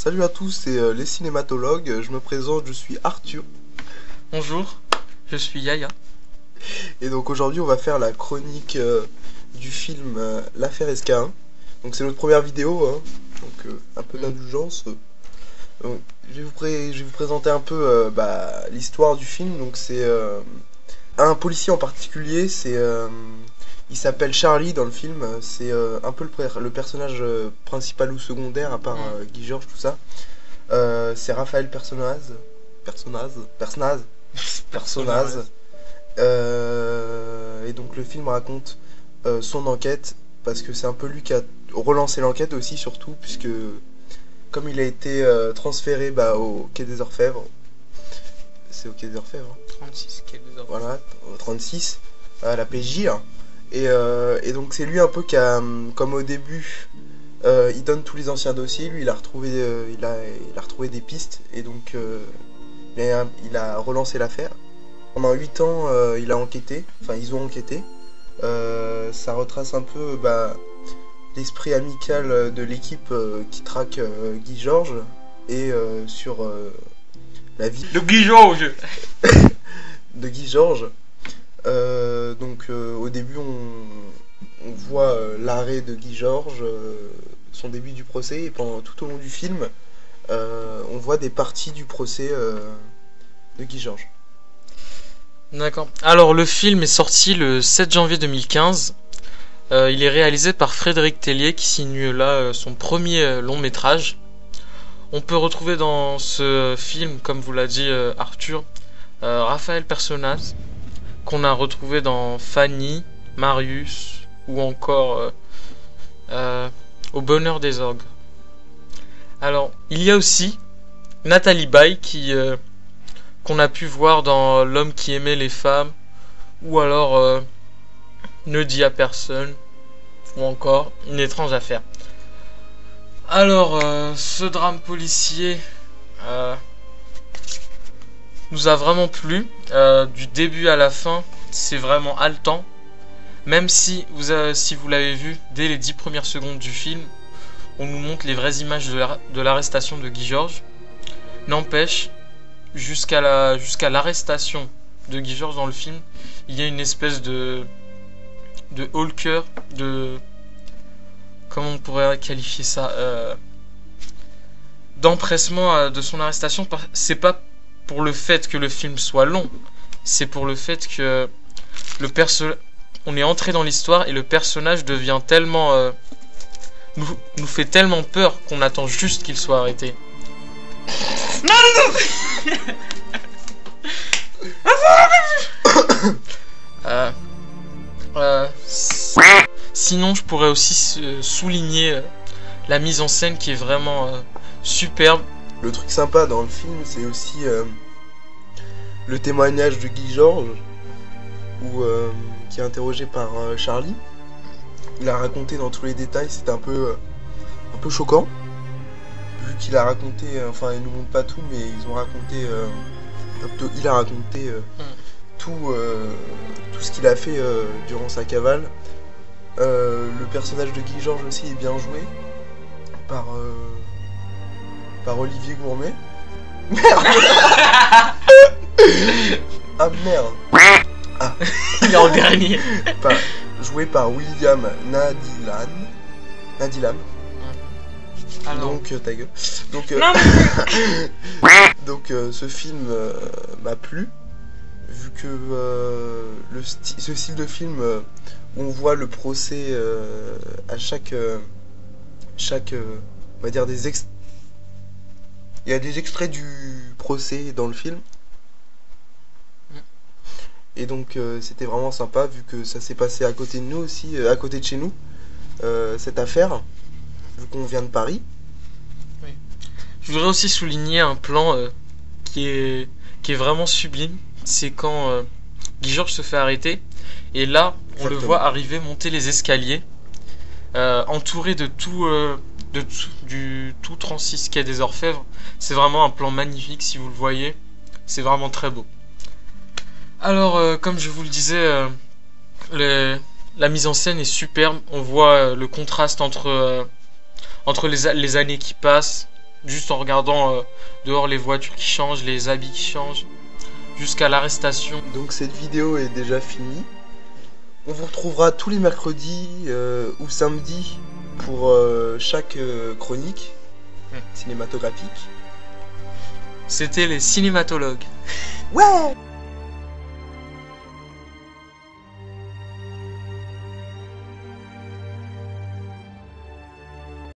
Salut à tous, c'est les cinématologues. Je me présente, je suis Arthur. Bonjour, je suis Yaya. Et donc aujourd'hui, on va faire la chronique du film L'affaire SK1. Donc c'est notre première vidéo, hein. Donc un peu d'indulgence. Donc, je vais vous présenter un peu l'histoire du film. Donc c'est un policier en particulier, il s'appelle Charlie dans le film. C'est un peu le personnage principal ou secondaire, à part Guy Georges, tout ça. C'est Raphaël Personnaz. Et donc le film raconte son enquête, parce que c'est un peu lui qui a relancé l'enquête aussi, surtout, puisque comme il a été transféré au Quai des Orfèvres. C'est au Quai des Orfèvres, 36 Quai des Orfèvres. Voilà, 36, à la PJ. Et donc c'est lui un peu qui a, comme au début, il donne tous les anciens dossiers. Lui, il a retrouvé des pistes, et donc il a relancé l'affaire. Pendant 8 ans, ils ont enquêté. Ça retrace un peu l'esprit amical de l'équipe qui traque Guy Georges, et sur la vie de Guy Georges de Guy Georges. Au début, on voit l'arrêt de Guy Georges, son début du procès, et tout au long du film, on voit des parties du procès de Guy Georges. D'accord. Alors le film est sorti le 7 janvier 2015. Il est réalisé par Frédéric Tellier, qui signe là son premier long métrage. On peut retrouver dans ce film, comme vous l'a dit Arthur, Raphaël Personnaz, qu'on a retrouvé dans Fanny, Marius, ou encore Au bonheur des orgues. Alors, il y a aussi Nathalie Baye qu'on a pu voir dans L'homme qui aimait les femmes, ou alors Ne dis à personne, ou encore Une étrange affaire. Alors, ce drame policier nous a vraiment plu. Du début à la fin, c'est vraiment haletant. Même si vous l'avez vu, dès les 10 premières secondes du film, on nous montre les vraies images de l'arrestation de Guy Georges. N'empêche, jusqu'à l'arrestation de Guy Georges dans le film, il y a une espèce de haut-le-cœur, comment on pourrait qualifier ça, d'empressement de son arrestation. C'est pas pour le fait que le film soit long, c'est pour le fait que on est entré dans l'histoire, et le personnage devient tellement nous fait tellement peur qu'on attend juste qu'il soit arrêté. Sinon, je pourrais aussi souligner la mise en scène qui est vraiment superbe. Le truc sympa dans le film, c'est aussi le témoignage de Guy Georges, qui est interrogé par Charlie. Il a raconté dans tous les détails. C'était un peu choquant, vu qu'il a raconté, il nous montre pas tout, mais ils ont raconté il a raconté tout ce qu'il a fait durant sa cavale. Le personnage de Guy Georges aussi est bien joué par Olivier Gourmet. Merde. Ah merde. Ah. Il est en dernier. Joué par William Nadilam. Alors. Donc ta gueule. Donc ce film m'a plu, vu que ce style de film où on voit le procès à chaque on va dire il y a des extraits du procès dans le film. Et donc c'était vraiment sympa, vu que ça s'est passé à côté de nous aussi, à côté de chez nous, cette affaire, vu qu'on vient de Paris. Oui. Je voudrais aussi souligner un plan qui est vraiment sublime. C'est quand Guy Georges se fait arrêter, et là on le voit arriver, monter les escaliers, entouré de tout 36 Quai des Orfèvres. C'est vraiment un plan magnifique, si vous le voyez. C'est vraiment très beau. Alors, comme je vous le disais, la mise en scène est superbe. On voit le contraste entre les années qui passent, juste en regardant dehors les voitures qui changent, les habits qui changent, jusqu'à l'arrestation. Donc cette vidéo est déjà finie. On vous retrouvera tous les mercredis ou samedis pour chaque chronique cinématographique. C'était les cinématologues. Ouais!